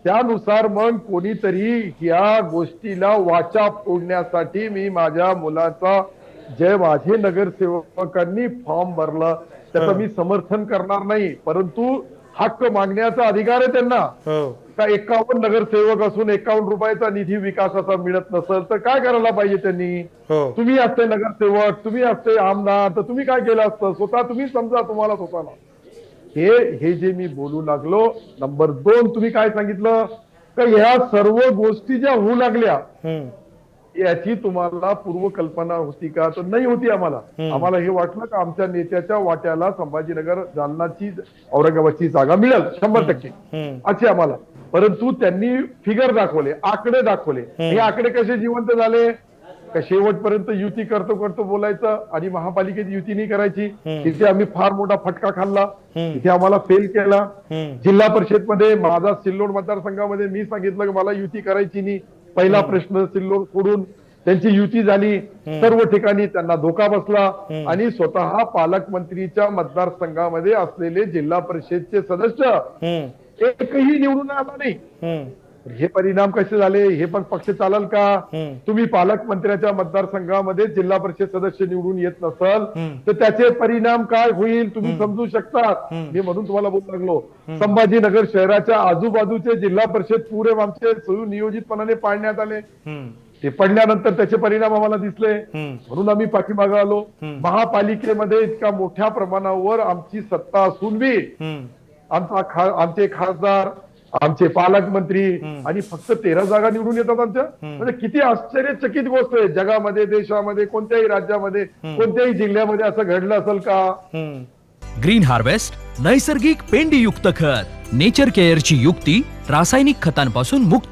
त्यानुसार मग कोणीतरी या गोष्टीला वाचा फोडण्यासाठी मी माझ्या मुलाचा जे माझे नगरसेवकांनी फॉर्म भरला त्याचं मी समर्थन करणार नाही, परंतु हक्क मागण्याचा अधिकार आहे त्यांना. का 51 नगरसेवक असून 51 रुपयाचा निधी विकासाचा मिळत नसेल तर काय करायला पाहिजे त्यांनी? तुम्ही असते नगरसेवक, तुम्ही असते आमदार, तर तुम्ही काय केलं असतं? स्वतः तुम्ही समजा तुम्हाला स्वतःला. हे जे मी बोलू लागलो. नंबर 2, तुम्ही काय सांगितलं का ह्या सर्व गोष्टी ज्या होऊ लागल्या याची तुम्हाला पूर्वकल्पना होती का? तर नाही होती. आम्हाला हे वाटलं का आमच्या नेत्याच्या वाट्याला संभाजीनगर, जालनाची, औरंगाबादची जागा मिळेल 100%, असे आम्हाला. परंतु त्यांनी फिगर दाखवले, आकडे दाखवले. हे आकडे कसे जिवंत झाले? का शेवटपर्यंत युती करतो करतो बोलायचं आणि महापालिकेत युती नाही करायची. तिथे आम्ही फार मोठा फटका खाल्ला, तिथे आम्हाला फेल केला. जिल्हा परिषद मध्ये माझा सिल्लोड मतदारसंघामध्ये मी सांगितलं की मला युती करायची नाही. पहिला प्रश्न सिल्लोड सोडून त्यांची युती झाली. सर्व ठिकाणी त्यांना धोका बसला आणि स्वतः पालकमंत्रीच्या मतदारसंघामध्ये असलेले जिल्हा परिषदचे सदस्य एकही निवडून आला नाही. हे परिणाम कसे झाले? हे पण पक्ष चालेल का? तुम्ही पालकमंत्र्याच्या मतदारसंघामध्ये जिल्हा परिषद सदस्य निवडून येत नसल तर त्याचे परिणाम काय होईल तुम्ही समजू शकतात. मी म्हणून तुम्हाला बोलू लागलो, संभाजीनगर शहराच्या आजूबाजूचे जिल्हा परिषद पुरे आमचे सुनियोजितपणाने पाडण्यात आले. ते पडल्यानंतर त्याचे परिणाम आम्हाला दिसले, म्हणून आम्ही पाठीमागे आलो. महापालिकेमध्ये इतक्या मोठ्या प्रमाणावर आमची सत्ता असून बी आमचे खासदार, आमचे पालकमंत्री आणि फक्त 13 जागा निवडून येतात आमच्या. म्हणजे किती आश्चर्यचकित गोष्ट आहे. जगामध्ये, देशामध्ये, कोणत्याही राज्यामध्ये, कोणत्याही जिल्ह्यामध्ये असं घडलं असेल का? ग्रीन हार्वेस्ट नैसर्गिक पेंडीयुक्त खत, नेचर केअरची युक्ती, रासायनिक खतांपासून मुक्ती.